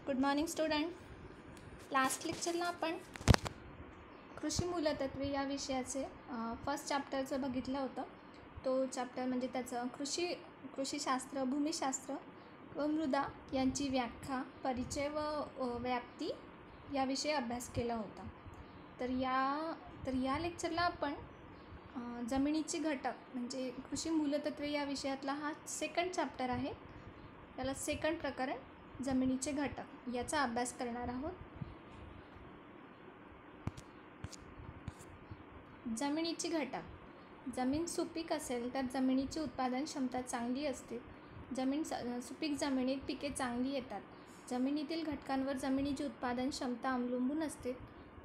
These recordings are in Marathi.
Good morning student. लास्ट लेक्चरला आपण कृषी मूलतत्वे या विषयाचे फर्स्ट चॅप्टरचं बघितलं होतं. तो चॅप्टर म्हणजे त्याचं कृषीशास्त्र, भूमिशास्त्र व मृदा यांची व्याख्या, परिचय व व्याप्ती याविषयी अभ्यास केला होता. तर या लेक्चरला आपण जमिनीचे घटक म्हणजे कृषी मूलतत्वे या विषयातला हा सेकंड चॅप्टर आहे. त्याला सेकंड प्रकरण जमिनीचे घटक याचा अभ्यास करणार आहोत. जमिनीचे घटक. जमीन सुपीक असेल तर जमिनीची उत्पादन क्षमता चांगली असते. सुपीक जमिनीत पिके चांगली येतात. जमिनीतील घटकांवर जमिनीची उत्पादन क्षमता अवलंबून असते.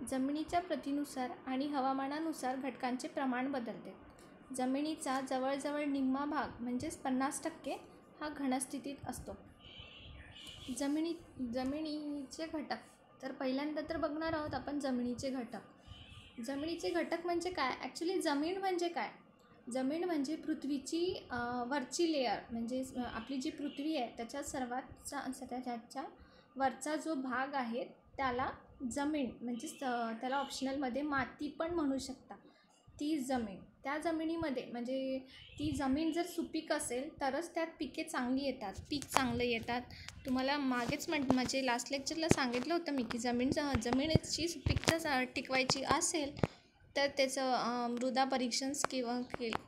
जमिनीच्या प्रतीनुसार आणि हवामानानुसार घटकांचे प्रमाण बदलते. जमिनीचा जवळजवळ निम्मा भाग म्हणजेच 50% हा घनस्थितीत असतो. जमिनीचे घटक. तर पहिल्यांदा तर बघणार आहोत आपण जमिनीचे घटक. जमिनीचे घटक म्हणजे काय? ॲक्च्युली जमीन म्हणजे काय? जमीन म्हणजे पृथ्वीची वरची लेयर, म्हणजे आपली जी पृथ्वी आहे त्याच्या वरचा जो भाग आहे त्याला जमीन म्हणजे त्याला ऑप्शनलमध्ये माती पण म्हणू शकता. ती जमीन, त्या जमिनीमध्ये म्हणजे ती जमीन जर सुपीक असेल तरच त्यात पिके चांगली येतात, पीक चांगलं येतात. तुम्हाला मागेच म्हणजे लास्ट लेक्चरला सांगितलं होतं मी की जमिनीची सुपीकता टिकवायची असेल तर त्याचं मृदा परीक्षण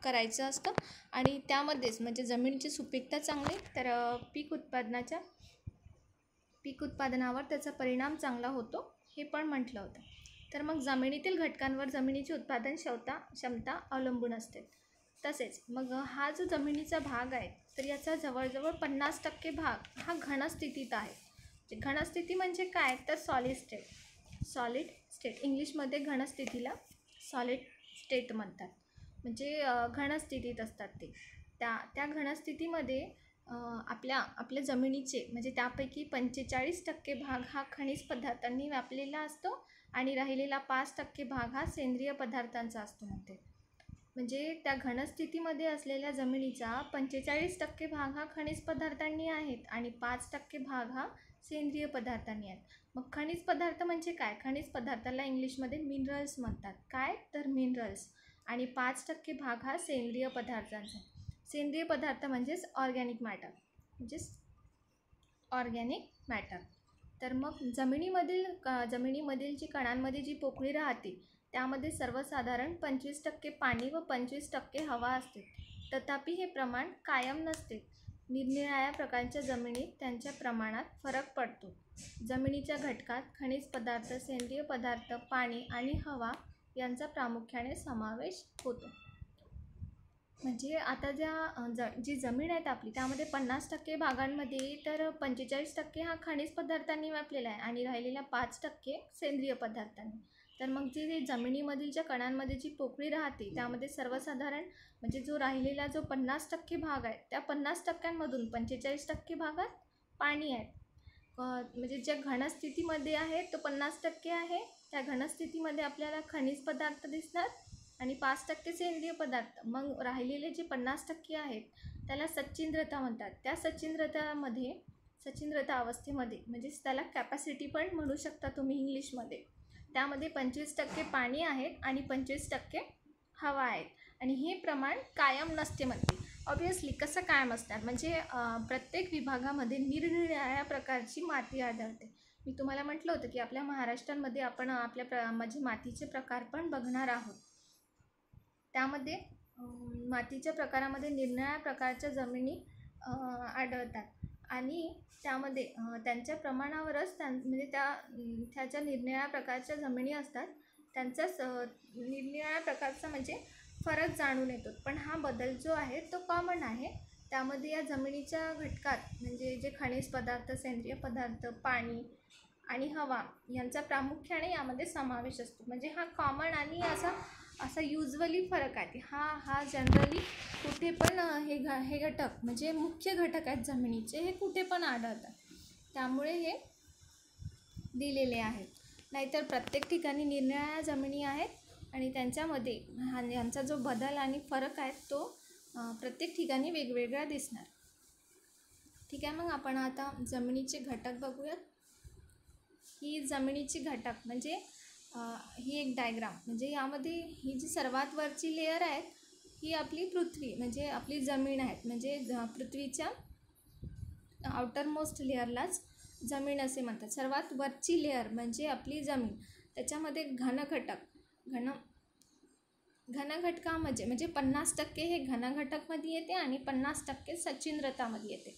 करायचं असतं आणि त्यामध्येच म्हणजे जमिनीची सुपीकता चांगली तर पीक उत्पादनावर त्याचा परिणाम चांगला होतो हे पण म्हटलं होतं. तर मग जमिनीतील घटकांवर जमिनीची उत्पादन क्षमता अवलंबून असते. तसेच मग हा जो जमिनीचा भाग आहे तर याचा जवळजवळ 50% भाग हा घनस्थितीत आहे. घनस्थिती म्हणजे काय? तर सॉलिड स्टेट इंग्लिशमध्ये घनस्थितीला सॉलिड स्टेट म्हणतात. म्हणजे घनस्थितीत असतात ते. त्या घनस्थितीमध्ये आपल्या जमिनीचे म्हणजे त्यापैकी 45% भाग हा खनिज पदार्थांनी व्यापलेला असतो आणि राहिलेला 5% भाग हा सेंद्रिय पदार्थांचा असतो. म्हणजे त्या घनस्थितीमध्ये असलेल्या जमिनीचा 45% भाग हा खनिज पदार्थांनी आहेत आणि 5% भाग हा सेंद्रिय पदार्थांनी आहेत. मग खनिज पदार्थ म्हणजे काय? खनिज पदार्थाला इंग्लिशमध्ये मिनरल्स म्हणतात. काय? तर मिनरल्स. आणि 5% भाग हा सेंद्रिय पदार्थांचा. सेंद्रिय पदार्थ म्हणजेच ऑर्गॅनिक मॅटर. तर मग जमिनीमधील जी कणांमध्ये जी पोकळी राहते त्यामध्ये सर्वसाधारण 25% पाणी व 25% हवा असते. तथापि हे प्रमाण कायम नसते. निरनिराळ्या प्रकारच्या जमिनीत त्यांच्या प्रमाणात फरक पडतो. जमिनीच्या घटकात खनिज पदार्थ, सेंद्रिय पदार्थ, पाणी आणि हवा यांचा प्रामुख्याने समावेश होतो. म्हणजे आता जी जमीन आहे आपली त्यामध्ये 50% भागांमध्ये तर 45% हा खनिज पदार्थांनी व्यापलेला आहे आणि राहिलेल्या 5% सेंद्रिय पदार्थांनी. तर मग जी जमिनीमधील ज्या कणांमध्ये जी पोकळी राहते त्यामध्ये सर्वसाधारण म्हणजे जो राहिलेला जो 50% भाग आहे त्या 50%मधून 45% भागात पाणी आहे. म्हणजे ज्या घनस्थितीमध्ये आहे तो 50% आहे. त्या घनस्थितीमध्ये आपल्याला खनिज पदार्थ दिसणार आणि 5% सेंद्रिय पदार्थ. मग राहिलेले जे 50% आहेत त्याला सच्छिद्रता म्हणतात. त्या सच्छिद्रता अवस्थेमध्ये म्हणजे त्याला कॅपॅसिटी पण म्हणू शकता तुम्ही इंग्लिशमध्ये. त्यामध्ये 25% पाणी आहेत आणि 25% हवा आहेत आणि हे प्रमाण कायम नसते म्हणते. ऑब्वियसली कसं कायम असणार? म्हणजे प्रत्येक विभागामध्ये निरनिराळ्या प्रकारची माती आढळते. मी तुम्हाला म्हटलं होतं की आपल्या महाराष्ट्रामध्ये आपण म्हणजे मातीचे प्रकार पण बघणार आहोत. त्यामध्ये मातीच्या प्रकारामध्ये निरनिराळ्या प्रकारच्या जमिनी आढळतात आणि त्यामध्ये त्यांच्या प्रमाणावरच म्हणजे त्याच्या निरनिराळ्या प्रकारच्या जमिनी असतात त्यांचाच निरनिराळ्या प्रकारचा म्हणजे फरक जाणून येतो. पण हा बदल जो आहे तो कॉमन आहे. त्यामध्ये या जमिनीच्या घटकात म्हणजे जे खनिज पदार्थ, सेंद्रिय पदार्थ, पाणी आणि हवा यांचा प्रामुख्याने यामध्ये समावेश असतो. म्हणजे हा कॉमन आणि असा युजली फरक आहे. हा जनरली कुठे पण हे घटक म्हणजे मुख्य घटक आहेत जमिनीचे, हे कुठे पण आढळतात. त्यामुळे हे दिलेले आहेत. नाहीतर प्रत्येक ठिकाणी निरनिराळ्या जमिनी आहेत आणि त्यांच्यामध्ये यांचा जो बदल आणि फरक आहे तो प्रत्येक ठिकाणी वेगवेगळा दिसणार. ठीक आहे. मग आपण आता जमिनीचे घटक बघूयात. ही जमिनीची घटक म्हणजे ही एक डायग्राम म्हणजे यामध्ये ही जी सर्वात वरची लेयर आहे ही आपली पृथ्वी म्हणजे आपली जमीन आहे. म्हणजे पृथ्वीच्या आउटरमोस्ट लेअरलाच जमीन असे म्हणतात. सर्वात वरची लेअर म्हणजे आपली जमीन. त्याच्यामध्ये घनघटकामध्ये म्हणजे 50% हे घनघटकमध्ये येते आणि 50% सच्छिद्रतामध्ये येते.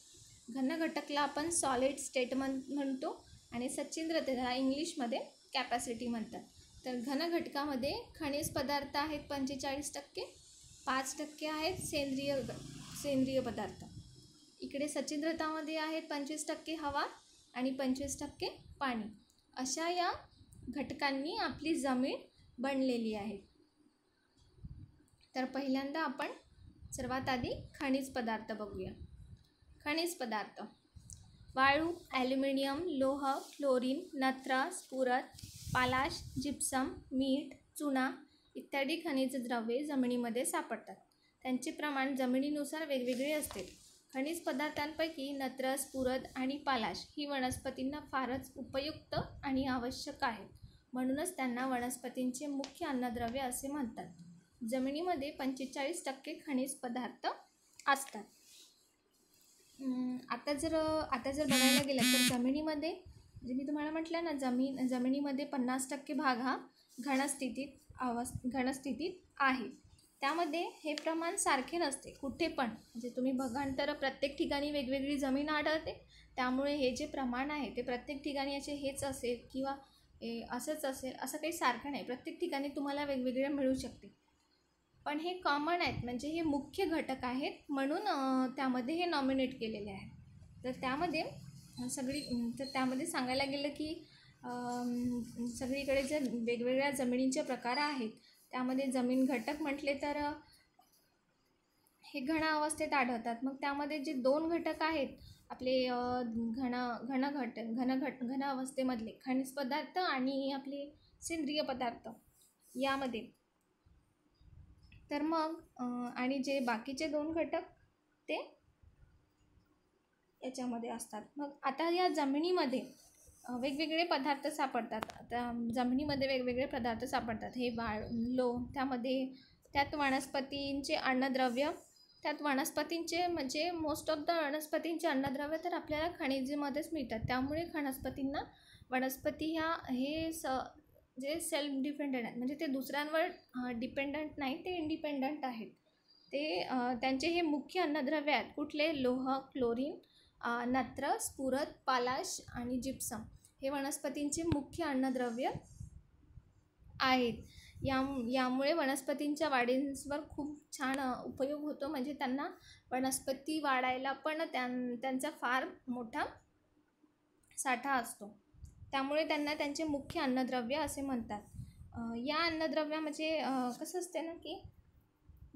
घनघटकला आपण सॉलिड स्टेट म्हणतो आणि सच्छिद्रतेला इंग्लिशमध्ये कॅपॅसिटी म्हणतात. तर घनघटकामध्ये खनिज पदार्थ आहेत 45%, 5% आहेत सेंद्रिय पदार्थ. इकडे सच्छिद्रतामध्ये आहेत 25% हवा आणि 25% पाणी. अशा या घटकांनी आपली जमीन बनलेली आहे. तर पहिल्यांदा आपण सर्वात आधी खनिज पदार्थ बघूया. खनिज पदार्थ: वाळू, ॲल्युमिनियम, लोह, क्लोरीन, नत्र, स्फुरद, पालाश, जिप्सम, मीठ, चुना इत्यादी खनिज द्रव्ये जमिनीमध्ये सापडतात. त्यांचे प्रमाण जमिनीनुसार वेगवेगळे असते. खनिज पदार्थांपैकी नत्र, स्फुरद आणि पालाश ही वनस्पतींना फारच उपयुक्त आणि आवश्यक आहेत. म्हणूनच त्यांना वनस्पतींचे मुख्य अन्नद्रव्य असे म्हणतात. जमिनीमध्ये 45% खनिज पदार्थ असतात. आता जर बघायला गेलं तर जमिनीमध्ये म्हणजे मी तुम्हाला म्हटलं ना जमिनीमध्ये 50% भाग हा घनस्थितीत आहे. त्यामध्ये हे प्रमाण सारखे नसते कुठे पण. म्हणजे तुम्ही बघाल तर प्रत्येक ठिकाणी वेगवेगळी जमीन आढळते. त्यामुळे हे जे प्रमाण आहे ते प्रत्येक ठिकाणी हेच असेल किंवा असंच असेल असं काही सारखं नाही. प्रत्येक ठिकाणी तुम्हाला वेगवेगळे मिळू शकते. पण हे कॉमन आहेत म्हणजे हे मुख्य घटक आहेत म्हणून त्यामध्ये हे नॉमिनेट केलेले आहे. तर त्यामध्ये सांगायला गेलं की सगळीकडे जे वेगवेगळ्या जमिनींचे प्रकार आहेत त्यामध्ये जमीन घटक म्हटले तर हे घन अवस्थेत आढळतात. मग त्यामध्ये जे 2 घटक आहेत आपले घन अवस्थेमधले खनिज पदार्थ आणि आपले सेंद्रिय पदार्थ यामध्ये. तर मग आणि जे बाकीचे 2 घटक ते याच्यामध्ये असतात. मग आता या जमिनीमध्ये वेगवेगळे पदार्थ सापडतात. हे वाळू, त्यात वनस्पतींचे अन्नद्रव्य. त्यात वनस्पतींचे म्हणजे मोस्ट ऑफ द वनस्पतींचे अन्नद्रव्य तर आपल्याला खनिजेमध्येच मिळतात. त्यामुळे वनस्पती जे सेल्फ डिपेंडंट आहेत म्हणजे ते दुसऱ्यांवर डिपेंडंट नाही, ते इंडिपेंडंट आहेत. त्यांचे हे मुख्य अन्नद्रव्य आहेत. कुठले? लोह, क्लोरीन, नत्र, स्फुरद, पालाश आणि जिप्सम हे वनस्पतींचे मुख्य अन्नद्रव्य आहेत. यामुळे वनस्पतींच्या वाढीवर खूप छान उपयोग होतो. म्हणजे त्यांना वनस्पती वाढायला पण त्यांचा फार मोठा साठा असतो. त्यामुळे त्यांना त्यांचे मुख्य अन्नद्रव्य असे म्हणतात. या अन्नद्रव्या म्हणजे कसं असते ना की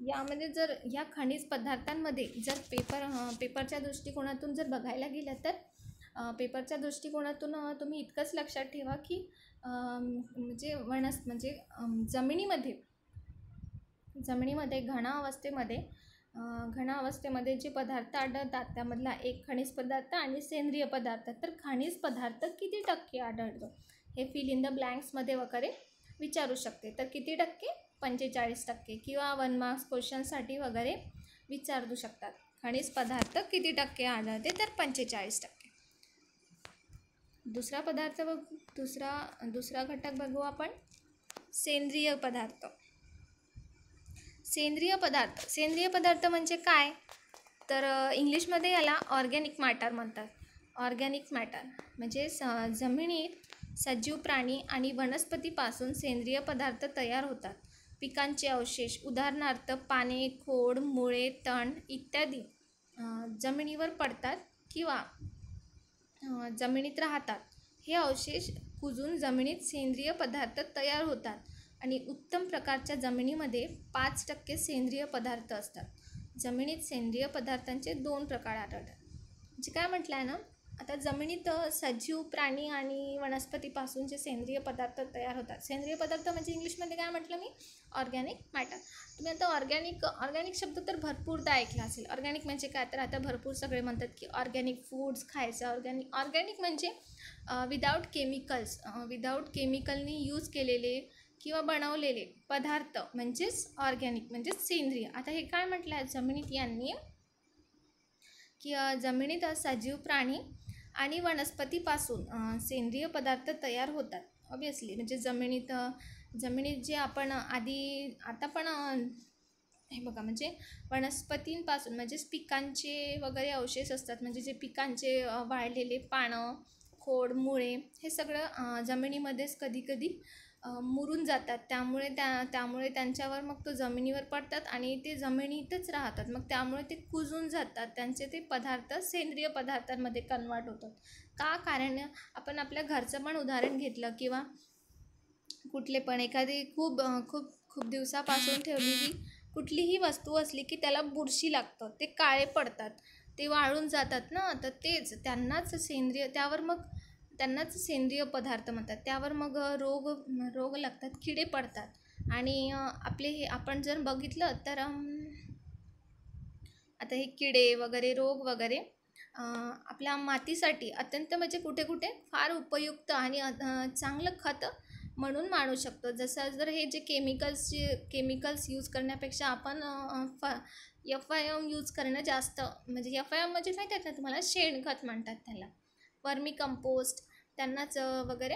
यामध्ये जर या खनिज पदार्थांमध्ये जर पेपरच्या दृष्टिकोनातून जर बघायला गेलं तर पेपरच्या दृष्टिकोनातून तुम्ही इतकंच लक्षात ठेवा की जमिनीमध्ये घन अवस्थेमध्ये जे पदार्थ आढळतात त्यामधला एक खनिज पदार्थ आणि सेंद्रिय पदार्थ. तर खनिज पदार्थ किती टक्के आढळतो हे फिल इन द ब्लँक्समध्ये वगैरे विचारू शकते. तर किती टक्के? 45% किंवा 1 मार्क्स क्वेश्चनसाठी वगैरे विचारू शकतात. खनिज पदार्थ किती टक्के आढळते? तर 45%. दुसरा घटक बघू आपण. सेंद्रिय पदार्थ म्हणजे काय? तर इंग्लिशमध्ये याला ऑर्गॅनिक मॅटर म्हणतात. ऑर्गॅनिक मॅटर म्हणजे जमिनीत सजीव प्राणी आणि वनस्पतीपासून सेंद्रिय पदार्थ तयार होतात. पिकांचे अवशेष उदाहरणार्थ पाने, खोड, मुळे, तण इत्यादी जमिनीवर पडतात किंवा जमिनीत राहतात. हे अवशेष कुजून जमिनीत सेंद्रिय पदार्थ तयार होतात आणि उत्तम प्रकारच्या जमिनीमध्ये 5% सेंद्रिय पदार्थ असतात. जमिनीत सेंद्रिय पदार्थांचे 2 प्रकार आढळतात. म्हणजे काय म्हटलं आहे ना आता जमिनीत सजीव प्राणी आणि वनस्पतीपासून जे सेंद्रिय पदार्थ तयार होतात. सेंद्रिय पदार्थ म्हणजे इंग्लिशमध्ये काय म्हटलं मी? Organic matter. तुम्ही आता ऑर्गॅनिक शब्द तर भरपूरदा ऐकला असेल. ऑर्गॅनिक म्हणजे काय? तर आता भरपूर सगळे म्हणतात की ऑर्गॅनिक फूड्स खायचं. ऑर्गॅनिक म्हणजे विदाऊट केमिकलनी यूज केलेले किंवा बनवलेले पदार्थ म्हणजेच ऑर्गॅनिक म्हणजेच सेंद्रिय. आता हे काय म्हटलं आहे जमिनीत यांनी की जमिनीत सजीव प्राणी आणि वनस्पतीपासून सेंद्रिय पदार्थ तयार होतात. ऑब्वियसली म्हणजे जमिनीत जे आपण आता पण हे बघा म्हणजे वनस्पतींपासून म्हणजेच पिकांचे वगैरे अवशेष असतात. म्हणजे जे पिकांचे वाळलेले पानं, खोड, मुळे हे सगळं जमिनीमध्येच कधी मुरून जातात. त्यामुळे त्यांच्यावर मग तो जमिनीवर पडतात आणि ते जमिनीतच राहतात. मग त्यामुळे ते कुजून जातात. त्यांचे ते पदार्थ सेंद्रिय पदार्थांमध्ये कन्वर्ट होतात. कारण आपण आपल्या घरचं पण उदाहरण घेतलं किंवा कुठले पण एखादी खूप दिवसापासून ठेवलेली कुठलीही वस्तू असली की त्याला बुरशी लागतं, ते काळे पडतात, ते वाळून जातात ना. तर त्यांनाच सेंद्रिय पदार्थ म्हणतात. त्यावर मग रोग लागतात, किडे पडतात. आणि आपण जर बघितलं तर आता हे किडे वगैरे रोग वगैरे आपल्या मातीसाठी अत्यंत म्हणजे कुठे फार उपयुक्त आणि चांगलं खत म्हणून मानू शकतो. जर हे जे केमिकल्स यूज करण्यापेक्षा आपण FIM यूज करणं जास्त, म्हणजे FIM म्हणजे माहीत आहेत ना तुम्हाला, शेणखत म्हणतात त्याला, वर्मी कंपोस्ट, त्यांनाच वगैरे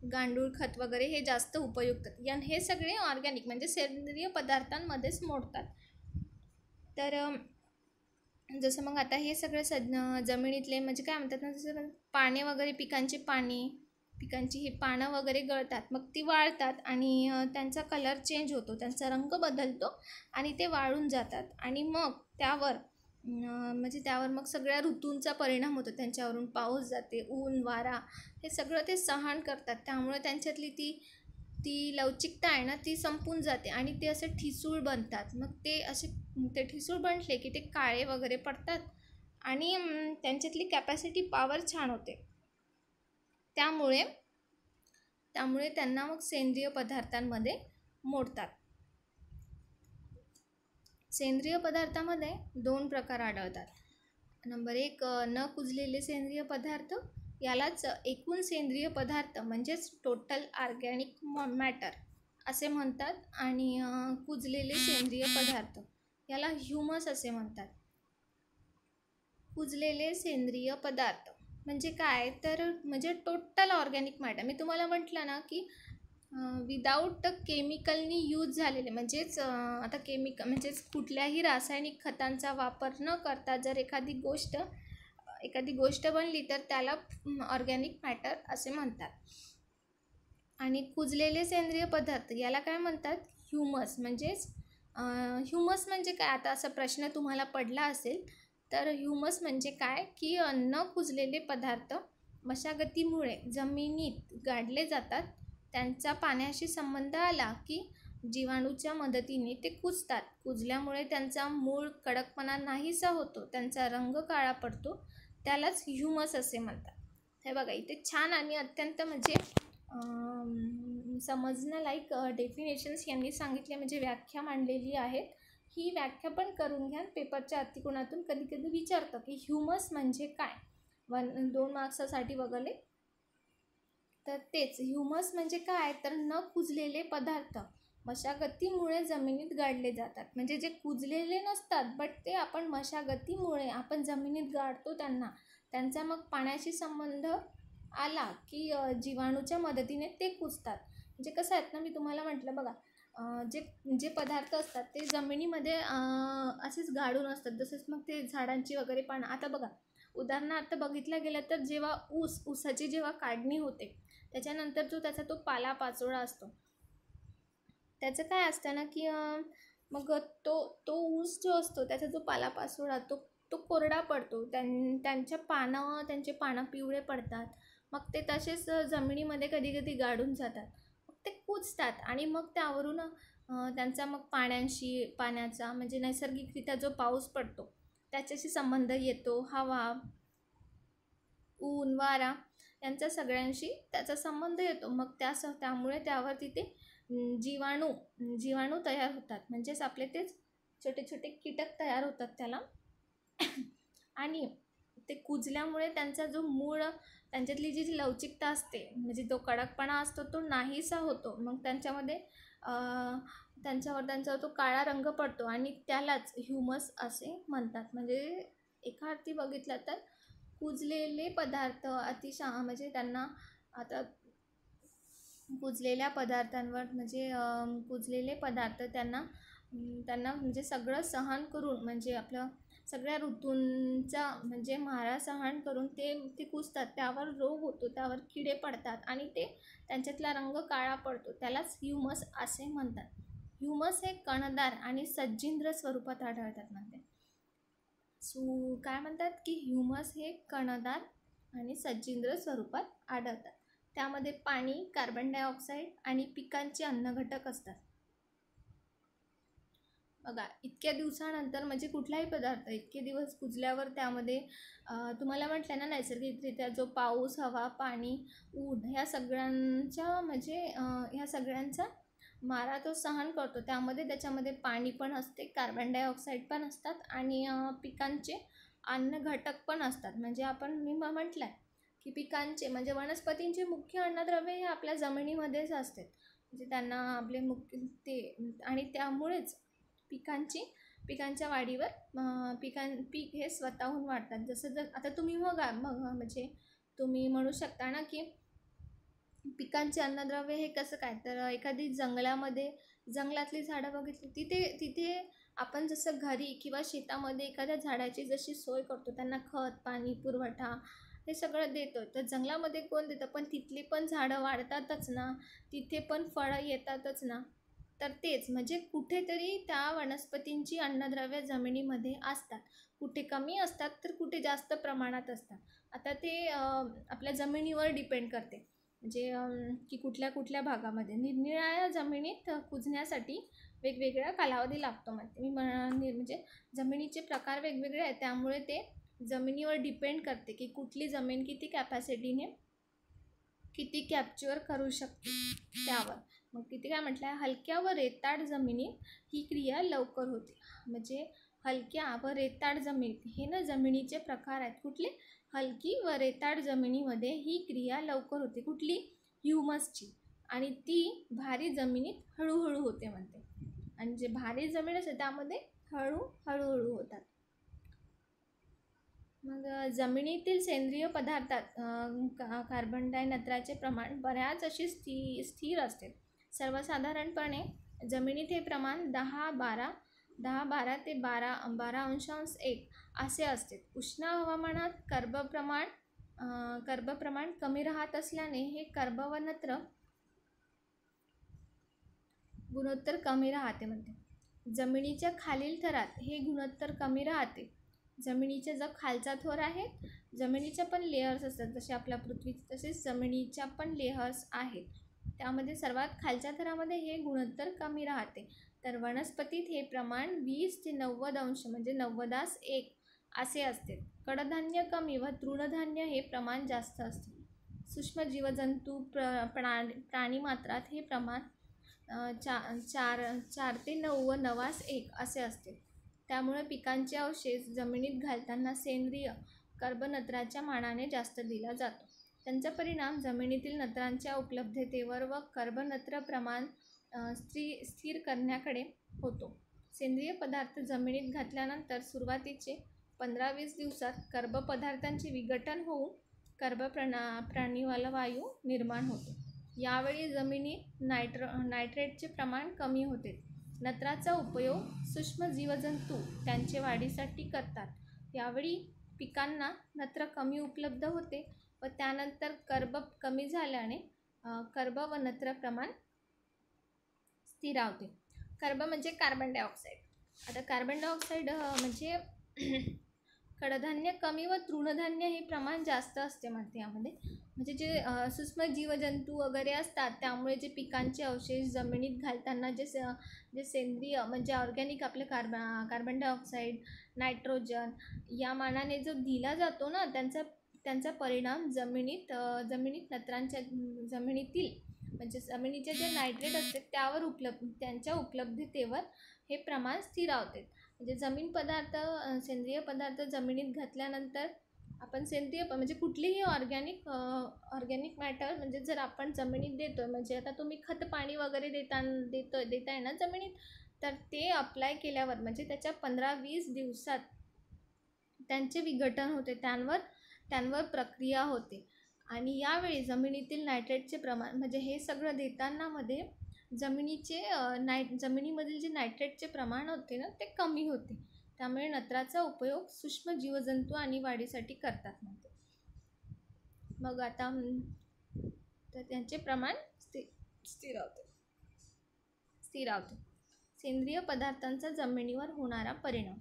गांडूळ खत वगैरे हे जास्त उपयुक्त. हे सगळे ऑर्गॅनिक म्हणजे सेंद्रिय पदार्थांमध्येच मोडतात. तर जसं मग आता हे सगळे जमिनीतले म्हणजे काय म्हणतात ना, जसं पाने वगैरे, पिकांची ही पानं वगैरे गळतात, मग ती वाळतात आणि त्यांचा कलर चेंज होतो, त्यांचा रंग बदलतो आणि ते वाळून जातात. आणि मग त्यावर मग सगळ्या ऋतूंचा परिणाम होतो. त्यांच्यावरून पाऊस जाते, ऊन, वारा हे सगळं ते सहन करतात. त्यामुळे त्यांच्यातली ती लवचिकता आहे ना, ती संपून जाते आणि ते असे ठिसूळ बनतात. मग ते ठिसूळ बनले की ते काळे वगैरे पडतात आणि त्यांच्यातली कॅपॅसिटी पॉवर छान होते. त्यामुळे त्यांना मग सेंद्रिय पदार्थांमध्ये मोडतात. सेंद्रिय पदार्थामध्ये 2 प्रकार आढळतात. नंबर 1 न कुजलेले सेंद्रिय पदार्थ, यालाच एकूण सेंद्रिय पदार्थ म्हणजेच टोटल ऑर्गॅनिक मॅटर असे म्हणतात. आणि कुजलेले सेंद्रिय पदार्थ याला ह्युमस असे म्हणतात. कुजलेले सेंद्रिय पदार्थ म्हणजे काय? तर म्हणजे टोटल ऑर्गॅनिक मॅटर. मी तुम्हाला म्हटलं ना की विदाऊट केमिकलनी यूज झालेले म्हणजेच आता म्हणजेच कुठल्याही रासायनिक खतांचा वापर न करता जर एखादी गोष्ट बनली तर त्याला ऑर्गॅनिक मॅटर असे म्हणतात. आणि कुजलेले सेंद्रिय पदार्थ याला काय म्हणतात? ह्युमस. ह्युमस म्हणजे काय? आता असा प्रश्न तुम्हाला पडला असेल तर ह्युमस म्हणजे काय की न कुजलेले पदार्थ मशागतीमुळे जमिनीत गाडले जातात. त्यांचा पाण्याशी संबंध आला की जीवाणूच्या मदतीने ते कुजतात. कुजल्यामुळे त्यांचा मूळ कडकपणा नाहीसा होतो, त्यांचा रंग काळा पडतो, त्यालाच ह्युमस असे म्हणतात. हे बघा इथे छान आणि अत्यंत म्हणजे समजण्यालायक डेफिनेशन्स यांनी सांगितले, म्हणजे व्याख्या मांडलेली आहेत. ही व्याख्या पण करून घ्या. पेपरच्या अतिकोणातून कधी विचारतं की ह्युमस म्हणजे काय, 2 मार्क्सासाठी वगैरे. तर तेच ह्युमस म्हणजे काय? तर न कुजलेले पदार्थ मशागतीमुळे जमिनीत गाडले जातात. म्हणजे जे कुजलेले नसतात बट ते आपण मशागतीमुळे आपण जमिनीत गाडतो त्यांचा मग पाण्याशी संबंध आला की जीवाणूच्या मदतीने ते कुजतात. म्हणजे कसं आहेत ना, मी तुम्हाला म्हटलं बघा, जे पदार्थ असतात ते जमिनीमध्ये असेच गाडून असतात. जसेच मग ते झाडांची वगैरे पानं. आता बघा उदाहरणार्थ बघितलं गेलं तर जेव्हा ऊसाची जेव्हा काढणी होते त्याच्यानंतर त्याचा तो पालापाचोळा असतो, त्याचं काय असतं ना की मग तो ऊस जो असतो त्याचा जो पालापाचोळा तो कोरडा पडतो. त्यांचे पानं पिवळे पडतात. मग ते तसेच जमिनीमध्ये कधी गाडून जातात, मग ते कुजतात आणि मग त्यावरून त्यांचा मग पाण्याचा म्हणजे नैसर्गिकरित्या जो पाऊस पडतो त्याच्याशी संबंध येतो. हवा ऊन, वारा यांचा सगळ्यांशी त्याचा संबंध येतो. मग त्यामुळे त्यावर तिथे जीवाणू तयार होतात. म्हणजेच आपले तेच छोटे छोटे कीटक तयार होतात त्याला. आणि ते कुजल्यामुळे त्यांचा जो मूळ, त्यांच्यातली जी लवचिकता असते, म्हणजे तो कडकपणा असतो तो नाहीसा होतो. मग त्यांच्यावर त्यांचा तो काळा रंग पडतो आणि त्यालाच ह्युमस असे म्हणतात. म्हणजे एका अर्थी बघितलं तर कुजलेले पदार्थ म्हणजे त्यांना आता कुजलेल्या पदार्थांवर म्हणजे कुजलेले पदार्थ त्यांना म्हणजे सगळं सहन करून, म्हणजे आपलं सगळ्या ऋतूंचा म्हणजे मारा सहन करून ते कुजतात. त्यावर रोग होतो, त्यावर किडे पडतात आणि त्यांच्यातला रंग काळा पडतो. त्यालाच ह्युमस असे म्हणतात. ह्युमस हे कणदार आणि सज्जिंद्र स्वरूपात आढळतात म्हणते. काय म्हणतात की ह्युमस हे कणदार आणि सज्जिंद्र स्वरूपात आढळतात. त्यामध्ये पाणी, कार्बन डायऑक्साईड आणि पिकांचे अन्नघटक असतात. बघा, इतक्या दिवसानंतर म्हणजे कुठलाही पदार्थ इतके दिवस कुजल्यावर त्यामध्ये तुम्हाला म्हटलं ना, नैसर्गिकरित्या जो पाऊस, हवा, पाणी, ऊन ह्या सगळ्यांचा मारा तो सहन करतो. त्याच्यामध्ये पाणी पण असते, कार्बन डायऑक्साईड पण असतात आणि पिकांचे अन्न घटक पण असतात. म्हणजे मी म्हटलं आहे की पिकांचे म्हणजे वनस्पतींचे मुख्य अन्नद्रव्य हे आपल्या जमिनीमध्येच असते. म्हणजे त्यांना आपले मुख्य आणि त्यामुळेच पिकांच्या वाढीवर पीक हे स्वतःहून वाढतात. जर आता तुम्ही म्हणजे तुम्ही म्हणू शकता ना की पिकांचे अन्नद्रव्य हे कसं काय, तर एखादी जंगलातली झाडं बघितली, तिथे आपण जसं घरी किंवा शेतामध्ये एखाद्या झाडाची जशी सोय करतो, त्यांना खत, पाणी, पुरवठा हे सगळं देतो, तर जंगलामध्ये कोण देतं? पण तिथली पण झाडं वाढतातच ना, तिथे पण फळं येतातच ना. तर तेच म्हणजे कुठेतरी त्या वनस्पतींची अन्नद्रव्य जमिनीमध्ये असतात. कुठे कमी असतात तर कुठे जास्त प्रमाणात असतात. आता ते आपल्या जमिनीवर डिपेंड करते. म्हणजे की कुठल्या भागामध्ये निरनिराळ्या जमिनीत कुजण्यासाठी वेगवेगळा कालावधी लागतो. म्हणजे जमिनीचे प्रकार वेगवेगळे आहेत, त्यामुळे ते जमिनीवर डिपेंड करते की कुठली जमीन किती कॅपॅसिटीने किती कॅप्चर करू शकते त्यावर. मग किती काय म्हटलं, हलक्या व रेताड जमिनीत ही क्रिया लवकर होते. म्हणजे हलक्या व रेताड जमिनीत हे ना जमिनीचे प्रकार आहेत. कुठले? हलकी व रेताड जमिनीमध्ये ही क्रिया लवकर होते. कुठली? ह्युमसची. आणि ती भारी जमिनीत हळूहळू होते म्हणते. आणि जे भारी जमीन असते त्यामध्ये हळूहळू होतात. मग जमिनीतील सेंद्रिय पदार्थात कार्बन नत्राचे प्रमाण बऱ्याच अशी स्थिर असते. सर्वसाधारणपणे जमिनीत हे प्रमाण 10-12 ते 12.1 असे असते. उष्ण हवामानात कर्ब प्रमाण कमी राहत असल्याने हे कर्ब व नत्र गुणोत्तर कमी राहते म्हणते. जमिनीच्या खालील थरात हे गुणोत्तर कमी राहते. जमिनीचा जो खालचा थर आहे, जमिनीच्या पण लेयर्स असतात जसे आपल्या पृथ्वीचे, तसेच जमिनीच्या पण लेयर्स आहेत. त्यामध्ये सर्वात खालच्या थरामध्ये हे गुणोत्तर कमी राहते. तर वनस्पतीत हे प्रमाण 20 ते 90 अंश म्हणजे 90:1 असे असते. कडधान्य कमी व तृणधान्य हे प्रमाण जास्त असते. सूक्ष्म जीवजंतू प्राणी मात्रात हे प्रमाण 4 ते 9:1 असे असते. त्यामुळे पिकांचे अवशेष जमिनीत घालताना सेंद्रिय कर्बनत्राच्या मानाने जास्त दिला जातो. त्यांचा परिणाम जमिनीतील नत्रांच्या उपलब्धतेवर व कर्बनत्र प्रमाण स्थिर करण्याकडे होतो. सेंद्रिय पदार्थ जमिनीत घातल्यानंतर सुरुवातीचे 15-20 दिवसात कर्बपदार्थांचे विघटन होऊन प्राणवायू वायू निर्माण होतो. यावेळी जमिनीत नायट्रेटचे प्रमाण कमी होते. नत्राचा उपयोग सूक्ष्म जीवजंतू त्यांच्या वाढीसाठी करतात. यावेळी पिकांना नत्र कमी उपलब्ध होते व त्यानंतर कर्ब कमी झाल्याने कर्ब व नत्र प्रमाण स्थिरावते. कर्ब म्हणजे कार्बन डायऑक्साईड. आता कार्बन डायऑक्साईड म्हणजे कडधान्य कमी व तृणधान्य हे प्रमाण जास्त असते म्हणते यामध्ये. म्हणजे जे सूक्ष्म जीवजंतू वगैरे असतात त्यामुळे जे पिकांचे अवशेष जमिनीत घालताना जे सेंद्रिय म्हणजे ऑर्गॅनिक आपले कार्बन डायऑक्साईड, नायट्रोजन या मानाने जो दिला जातो ना, त्यांचा परिणाम जमिनीत नत्रांच्या जमिनीतील म्हणजे जमिनीचे जे नायट्रेट असते त्यावर त्यांच्या उपलब्धतेवर हे प्रमाण स्थिरावते. म्हणजे सेंद्रिय पदार्थ जमिनीत घातल्यानंतर आपण म्हणजे कुठलीही ऑर्गॅनिक मॅटर म्हणजे जर आपण जमिनीत देतोय, म्हणजे आता तुम्ही खत पाणी वगैरे देताय ना जमिनीत, तर ते अप्लाय केल्यावर म्हणजे त्याच्या 15-20 दिवसात त्यांचे विघटन होते, त्यांवर प्रक्रिया होते. आणि यावेळी जमिनीतील नायट्रेटचे प्रमाण म्हणजे हे सगळं देताना मध्ये जमिनीमधील जे नायट्रेटचे प्रमाण होते ना ते कमी होते. त्यामुळे नत्राचा उपयोग सूक्ष्म जीवजंतू आणि वाढीसाठी करतात म्हणते. मग आता तर त्यांचे प्रमाण स्थिरावते. सेंद्रिय पदार्थांचा जमिनीवर होणारा परिणाम.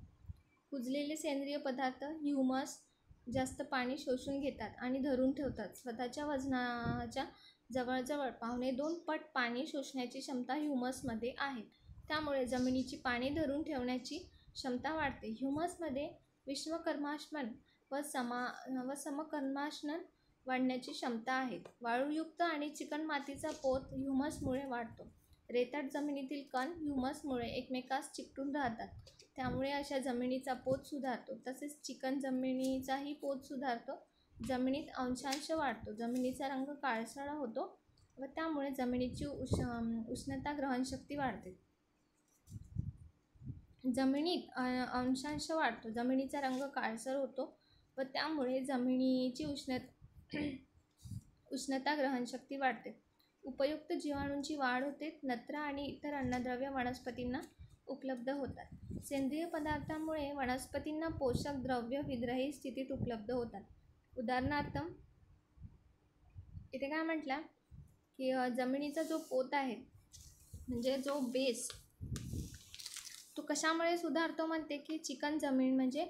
कुजलेले सेंद्रिय पदार्थ ह्युमस जास्त पाणी शोषून घेतात आणि धरून ठेवतात. स्वतःच्या वजनाच्या जवळजवळ 2.25 पट पाणी शोषण्याची क्षमता ह्युमसमध्ये आहे. त्यामुळे जमिनीची पाणी धरून ठेवण्याची क्षमता वाढते. ह्युमसमध्ये विषमकर्माश्मन व समकर्माश्मन वाढण्याची क्षमता आहे. वाळूयुक्त आणि चिकणमातीचा पोत ह्युमसमुळे वाढतो. रेताट जमिनीतील कण ह्युमसमुळे एकमेकास चिकटून राहतात. त्यामुळे अशा जमिनीचा पोत सुधारतो. तसेच चिकन जमिनीचाही पोत सुधारतो. जमिनीत अंशांश वाढतो. जमिनीचा रंग काळसर होतो व त्यामुळे जमिनीची उष्णता ग्रहणशक्ती वाढते. जमिनीत अंशांश वाढतो. जमिनीचा रंग काळसर होतो व त्यामुळे जमिनीची उष्णता ग्रहणशक्ती वाढते. उपयुक्त जीवाणूंची वाढ होते. नत्र आणि इतर अन्नद्रव्य वनस्पतींना उपलब्ध होतात. सेंद्रिय पदार्थांमुळे वनस्पतींना पोषक द्रव्य विरहित स्थितीत उपलब्ध होतात. उदाहरणार्थ इथे काय म्हटलं की जमिनीचा जो पोत आहे म्हणजे जो बेस तो कशामुळे सुधारतो म्हणते की चिकन जमीन म्हणजे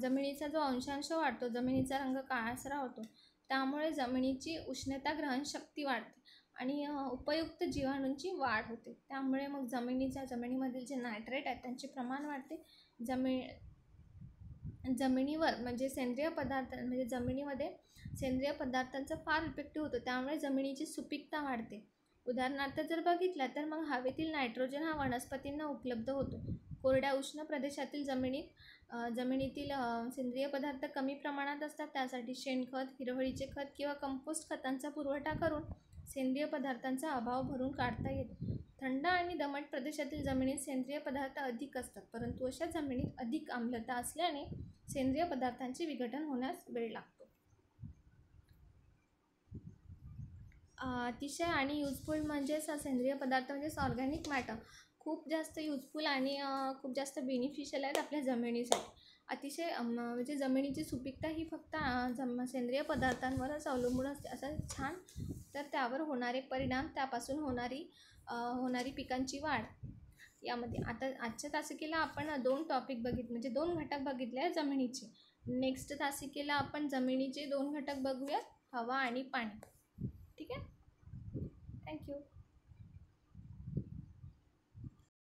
जमिनीचा जो अंशांश वाढतो, जमिनीचा रंग काळसर होतो, त्यामुळे जमिनीची उष्णता ग्रहणशक्ती वाढते आणि उपयुक्त जीवाणूंची वाढ होते. त्यामुळे मग जमिनीमधील जे नायट्रेट आहेत त्यांचे प्रमाण वाढते. जमिनीवर म्हणजे जमिनीमध्ये सेंद्रिय पदार्थांचा फार इफेक्टिव्ह होतो. त्यामुळे जमिनीची सुपीकता वाढते. उदाहरणार्थ जर बघितलं तर मग हवेतील नायट्रोजन हा वनस्पतींना उपलब्ध होतो. कोरड्या उष्ण प्रदेशातील जमिनीतील सेंद्रिय पदार्थ कमी प्रमाणात असतात. त्यासाठी शेणखत, हिरवळीचे खत किंवा कंपोस्ट खतांचा पुरवठा करून सेंद्रिय पदार्थांचा अभाव भरून काढता येतो. थंड आणि दमट प्रदेशातील जमिनीत सेंद्रिय पदार्थ अधिक असतात, परंतु अशा जमिनीत अधिक आम्लता असल्याने सेंद्रिय पदार्थांचे विघटन होण्यास वेळ लागतो. अतिशय आणि युजफुल म्हणजेच सेंद्रिय पदार्थ म्हणजेच ऑर्गॅनिक मॅटर खूप जास्त युजफुल आणि खूप जास्त बेनिफिशियल आहेत आपल्या जमिनीसाठी. अतिशय म्हणजे जमिनीची सुपीकता ही फक्त सेंद्रिय पदार्थांवरच अवलंबून असते असं छान. तर त्यावर होणारे परिणाम, त्यापासून होणारी पिकांची वाढ, यामध्ये आता आजच्या तासिकेला आपण 2 टॉपिक म्हणजे 2 घटक बघितले आहेत जमिनीचे. नेक्स्ट तासिकेला आपण जमिनीचे 2 घटक बघूया, हवा आणि पाणी. ठीक आहे. थँक्यू.